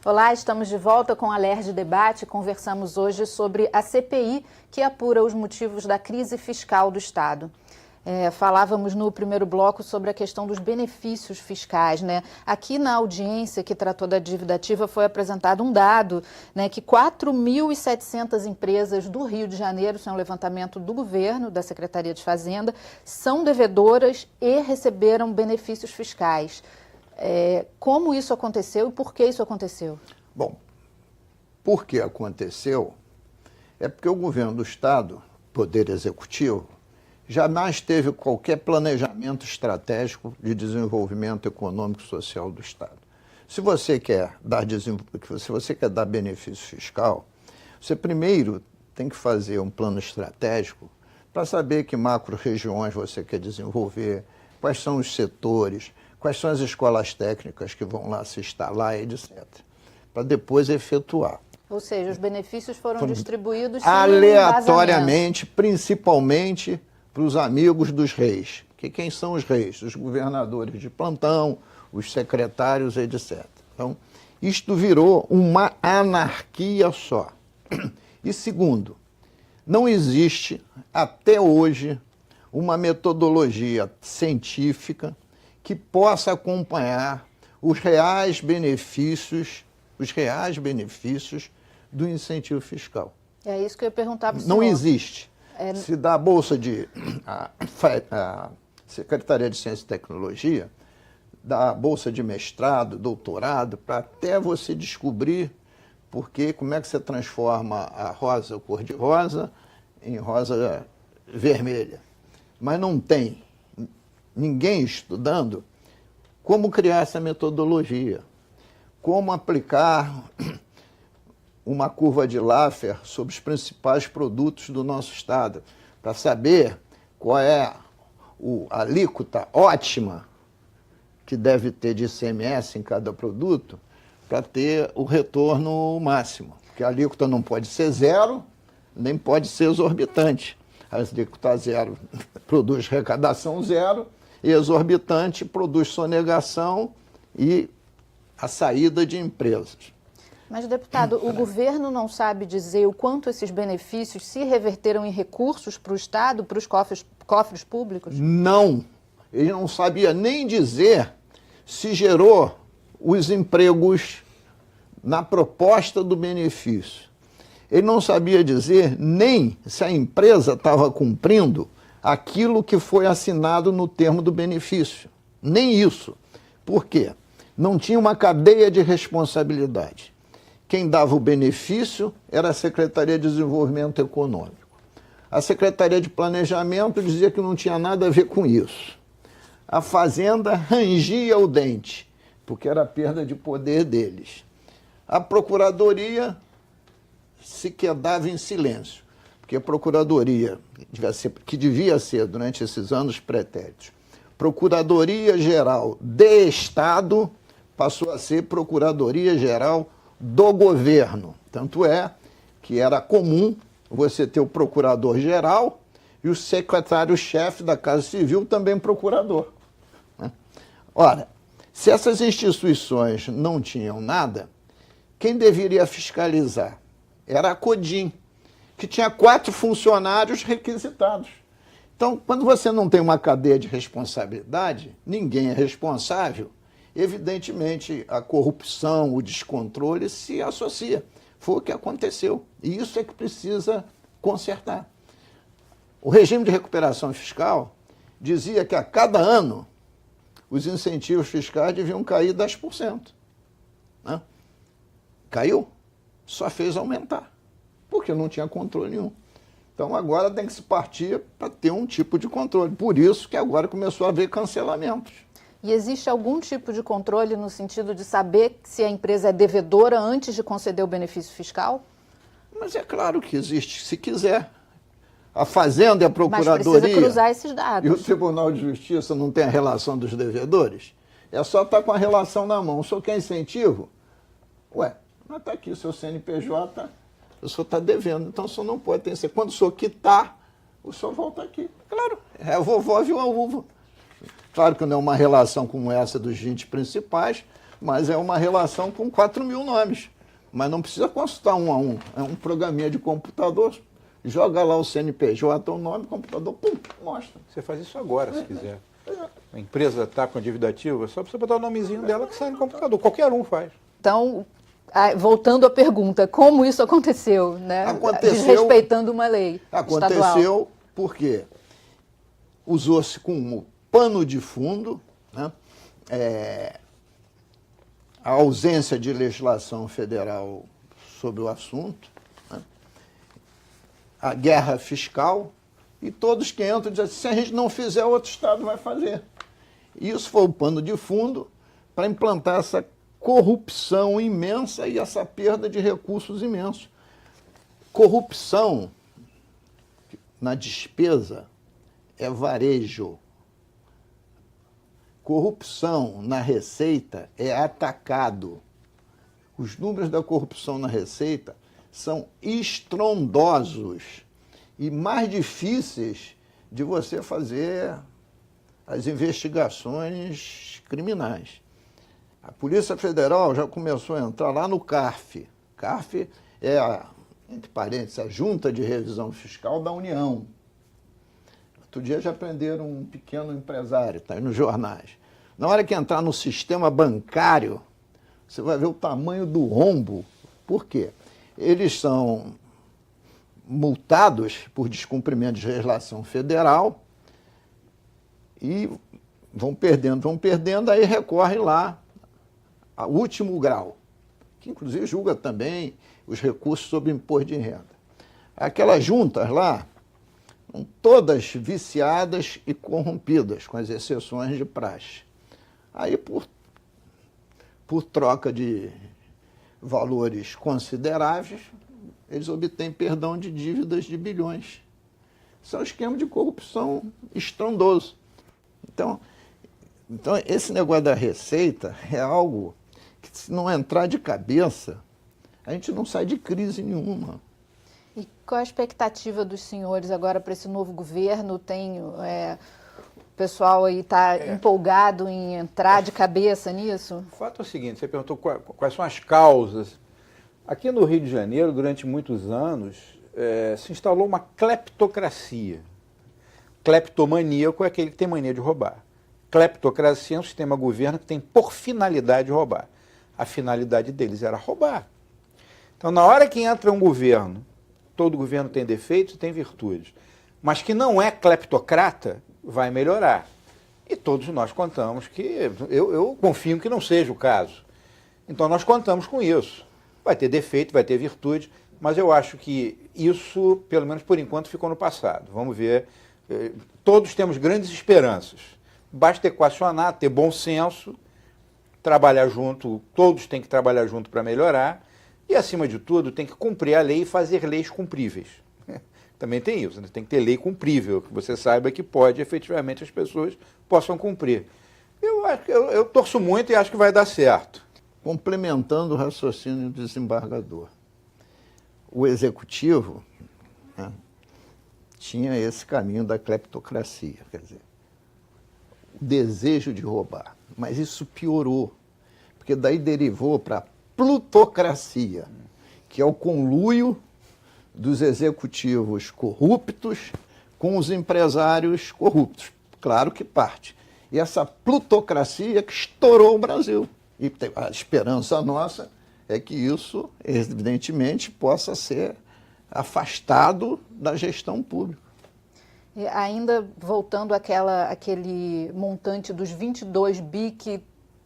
Olá, estamos de volta com a LERJ Debate. Conversamos hoje sobre a CPI que apura os motivos da crise fiscal do Estado. Falávamos no primeiro bloco sobre a questão dos benefícios fiscais, né? Aqui na audiência que tratou da dívida ativa foi apresentado um dado, né, que 4.700 empresas do Rio de Janeiro, isso é um levantamento do governo, da Secretaria de Fazenda, são devedoras e receberam benefícios fiscais. Como isso aconteceu e por que isso aconteceu? Bom, por que aconteceu é porque o governo do Estado, Poder Executivo, jamais teve qualquer planejamento estratégico de desenvolvimento econômico e social do Estado. Se você quer dar benefício fiscal, você primeiro tem que fazer um plano estratégico para saber que macro-regiões você quer desenvolver, quais são os setores, quais são as escolas técnicas que vão lá se instalar, etc., para depois efetuar. Ou seja, os benefícios foram distribuídos aleatoriamente, principalmente para os amigos dos reis. Quem são os reis? Os governadores de plantão, os secretários, etc. Então, isto virou uma anarquia só. E segundo, não existe, até hoje, uma metodologia científica que possa acompanhar os reais benefícios do incentivo fiscal. É isso que eu ia perguntar para o senhor. Não existe. Se dá a bolsa a Secretaria de Ciência e Tecnologia, dá a bolsa de mestrado, doutorado, para até você descobrir como é que você transforma a rosa cor-de-rosa em rosa vermelha. Mas não tem ninguém estudando como criar essa metodologia, como aplicar uma curva de Laffer sobre os principais produtos do nosso Estado, para saber qual é a alíquota ótima que deve ter de ICMS em cada produto, para ter o retorno máximo. Porque a alíquota não pode ser zero, nem pode ser exorbitante. A alíquota zero produz arrecadação zero, e exorbitante produz sonegação e a saída de empresas. Mas, deputado, o governo não sabe dizer o quanto esses benefícios se reverteram em recursos para o Estado, para os cofres públicos? Não. Ele não sabia nem dizer se gerou os empregos na proposta do benefício. Ele não sabia dizer nem se a empresa estava cumprindo aquilo que foi assinado no termo do benefício. Nem isso. Por quê? Não tinha uma cadeia de responsabilidade. Quem dava o benefício era a Secretaria de Desenvolvimento Econômico. A Secretaria de Planejamento dizia que não tinha nada a ver com isso. A Fazenda rangia o dente, porque era a perda de poder deles. A Procuradoria se quedava em silêncio, porque a Procuradoria, que devia ser, durante esses anos pretéritos, Procuradoria-Geral de Estado, passou a ser Procuradoria-Geral do Governo. Tanto é que era comum você ter o Procurador-Geral e o secretário-chefe da Casa Civil também procurador. Ora, se essas instituições não tinham nada, quem deveria fiscalizar? Era a CODIM, que tinha 4 funcionários requisitados. Então, quando você não tem uma cadeia de responsabilidade, ninguém é responsável, evidentemente a corrupção, o descontrole se associa. Foi o que aconteceu. E isso é que precisa consertar. O regime de recuperação fiscal dizia que a cada ano os incentivos fiscais deviam cair 10%. Né? Caiu? Só fez aumentar, porque não tinha controle nenhum. Então agora tem que se partir para ter um tipo de controle. Por isso que agora começou a haver cancelamentos. E existe algum tipo de controle no sentido de saber se a empresa é devedora antes de conceder o benefício fiscal? Mas é claro que existe, se quiser. A Fazenda e a Procuradoria... Mas precisa cruzar esses dados. E o Tribunal de Justiça não tem a relação dos devedores? É só estar com a relação na mão. O senhor quer incentivo? Ué, mas está aqui o seu CNPJ, o senhor está devendo, então o senhor não pode ter. Quando o senhor quitar, o senhor volta aqui. Claro, é a vovó viu a uva. Claro que não é uma relação como essa dos 20 principais, mas é uma relação com 4.000 nomes. Mas não precisa consultar um a um. É um programinha de computador, joga lá o CNPJ, o nome, computador, pum, mostra. Você faz isso agora, se quiser. A empresa está com a dívida ativa, só precisa botar o nomezinho dela que sai no computador. Qualquer um faz. Então, voltando à pergunta, como isso aconteceu, né? Desrespeitando uma lei Aconteceu estadual. Porque usou-se como pano de fundo, né, a ausência de legislação federal sobre o assunto, né, a guerra fiscal, e todos que entram dizem assim, se a gente não fizer, outro Estado vai fazer. Isso foi o pano de fundo para implantar essa corrupção imensa e essa perda de recursos imensos. Corrupção na despesa é varejo. Corrupção na receita é atacado. Os números da corrupção na receita são estrondosos e mais difíceis de você fazer as investigações criminais. A Polícia Federal já começou a entrar lá no CARF. CARF é, entre parênteses, a Junta de Revisão Fiscal da União. Outro dia já prenderam um pequeno empresário, está aí nos jornais. Na hora que entrar no sistema bancário, você vai ver o tamanho do rombo. Por quê? Eles são multados por descumprimento de legislação federal e vão perdendo, aí recorre lá ao último grau, que inclusive julga também os recursos sobre imposto de renda. Aquelas juntas lá, todas viciadas e corrompidas, com as exceções de praxe. Aí, por troca de valores consideráveis, eles obtêm perdão de dívidas de bilhões. Isso é um esquema de corrupção estrondoso. Então, esse negócio da receita é algo que, se não entrar de cabeça, a gente não sai de crise nenhuma. E qual a expectativa dos senhores agora para esse novo governo? O pessoal aí está empolgado em entrar de cabeça nisso? O fato é o seguinte, você perguntou quais são as causas. Aqui no Rio de Janeiro, durante muitos anos, se instalou uma cleptocracia. Cleptomaníaco é aquele que tem mania de roubar. Cleptocracia é um sistema de governo que tem por finalidade roubar. A finalidade deles era roubar. Então, na hora que entra um governo, todo governo tem defeitos e tem virtudes, mas que não é cleptocrata, vai melhorar. E todos nós contamos que, eu confio que não seja o caso. Então, nós contamos com isso. Vai ter defeito, vai ter virtude, mas eu acho que isso, pelo menos por enquanto, ficou no passado. Vamos ver. Todos temos grandes esperanças. Basta equacionar, ter bom senso, trabalhar junto, todos têm que trabalhar junto para melhorar, e, acima de tudo, tem que cumprir a lei e fazer leis cumpríveis. Também tem isso, né? Tem que ter lei cumprível, que você saiba que pode, efetivamente, as pessoas possam cumprir. Eu torço muito e acho que vai dar certo. Complementando o raciocínio do desembargador, o executivo, né, tinha esse caminho da cleptocracia, quer dizer, o desejo de roubar, mas isso piorou, porque daí derivou para a plutocracia, que é o conluio dos executivos corruptos com os empresários corruptos. Claro que parte. E essa plutocracia que estourou o Brasil. E a esperança nossa é que isso, evidentemente, possa ser afastado da gestão pública. E ainda voltando àquele montante dos 22 bi que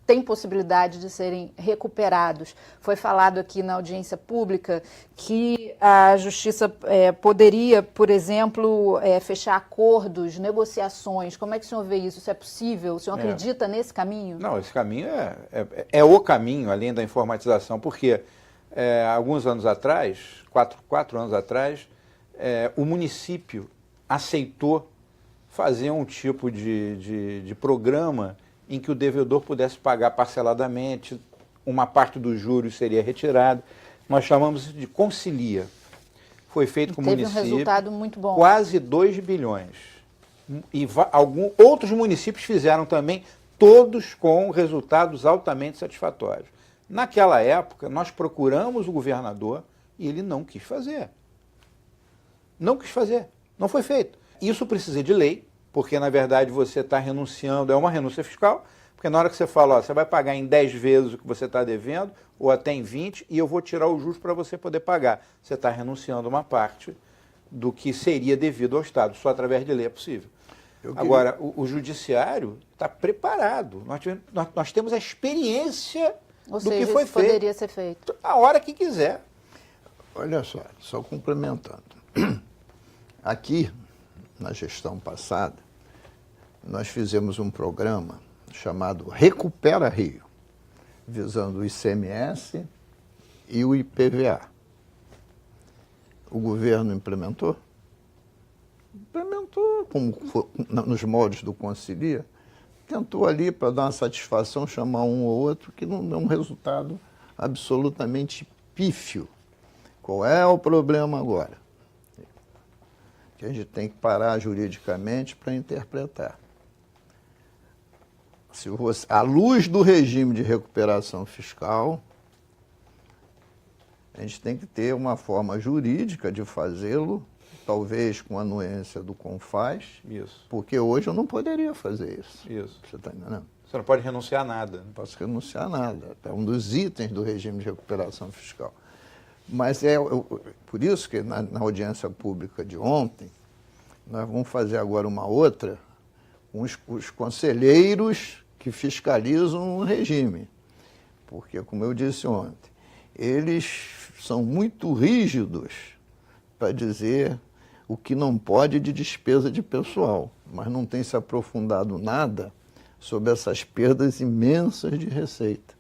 tem possibilidade de serem recuperados. Foi falado aqui na audiência pública que a Justiça poderia, por exemplo, fechar acordos, negociações. Como é que o senhor vê isso? Isso é possível? O senhor acredita nesse caminho? Não, esse caminho é o caminho, além da informatização, porque alguns anos atrás, quatro anos atrás, o município aceitou fazer um tipo de programa em que o devedor pudesse pagar parceladamente, uma parte dos juros seria retirada. Nós chamamos isso de concilia. Foi feito com o município. Teve um resultado muito bom. Quase 2 bilhões. E outros municípios fizeram também todos com resultados altamente satisfatórios. Naquela época, nós procuramos o governador e ele não quis fazer. Não quis fazer. Não foi feito. Isso precisa de lei, porque, na verdade, você está renunciando, é uma renúncia fiscal, porque na hora que você fala, ó, você vai pagar em 10 vezes o que você está devendo, ou até em 20, e eu vou tirar o juros para você poder pagar. Você está renunciando uma parte do que seria devido ao Estado. Só através de lei é possível. Agora, o judiciário está preparado. Nós temos a experiência Ou do seja, que foi isso feito. poderia ser feito. A hora que quiser. Olha só complementando. Aqui, na gestão passada, nós fizemos um programa chamado Recupera Rio, visando o ICMS e o IPVA. O governo implementou? Implementou, como foi, nos moldes do Concilia, tentou ali para dar uma satisfação, chamar um ou outro, que não deu um resultado absolutamente pífio. Qual é o problema agora? Que a gente tem que parar juridicamente para interpretar. Se você, à luz do regime de recuperação fiscal, a gente tem que ter uma forma jurídica de fazê-lo, talvez com a anuência do CONFAS, Isso. porque hoje eu não poderia fazer isso. Isso. Você está entendendo? Você não pode renunciar a nada. Não posso renunciar a nada. É um dos itens do regime de recuperação fiscal. Mas por isso que na audiência pública de ontem, nós vamos fazer agora uma outra com os conselheiros que fiscalizam o regime. Porque, como eu disse ontem, eles são muito rígidos para dizer o que não pode de despesa de pessoal, mas não tem se aprofundado nada sobre essas perdas imensas de receita.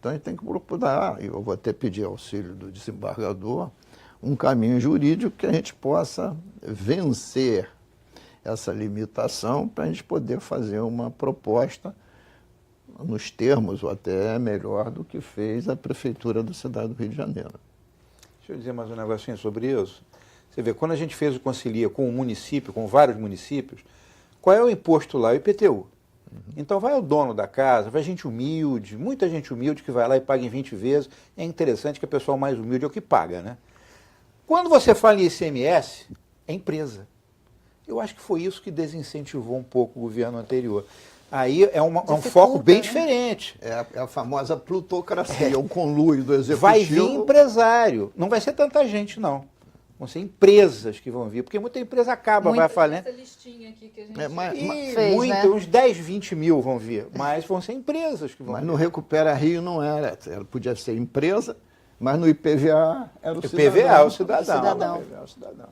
Então a gente tem que procurar, eu vou até pedir auxílio do desembargador, um caminho jurídico que a gente possa vencer essa limitação para a gente poder fazer uma proposta nos termos, ou até melhor do que fez a Prefeitura da cidade do Rio de Janeiro. Deixa eu dizer mais um negocinho sobre isso. Você vê, quando a gente fez o Concilia com o município, com vários municípios, qual é o imposto lá? O IPTU. Então vai o dono da casa, vai gente humilde, muita gente humilde que vai lá e paga em 20 vezes. É interessante que o pessoal mais humilde é o que paga, né? Quando você fala em ICMS, é empresa. Eu acho que foi isso que desincentivou um pouco o governo anterior. Aí é um foco bem diferente. É a famosa plutocracia, o conluio do executivo. Vai vir empresário. Não vai ser tanta gente, não. Vão ser empresas que vão vir, porque muita empresa acaba, vai falando. Essa listinha aqui que a gente fez, né? Uns 10, 20 mil vão vir, mas vão ser empresas que vão vir. Mas no Recupera Rio não era. Ela podia ser empresa, mas no IPVA era o cidadão. IPVA é o cidadão. IPVA é o cidadão.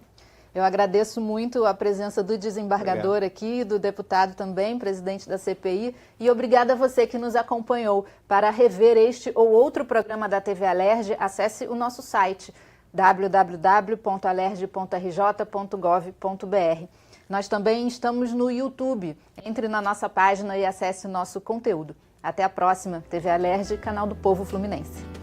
Eu agradeço muito a presença do desembargador aqui, do deputado também, presidente da CPI, e obrigada a você que nos acompanhou. Para rever este ou outro programa da TV Alerj, acesse o nosso site www.alerj.rj.gov.br. Nós também estamos no YouTube. Entre na nossa página e acesse o nosso conteúdo. Até a próxima. TV Alerj, canal do Povo Fluminense.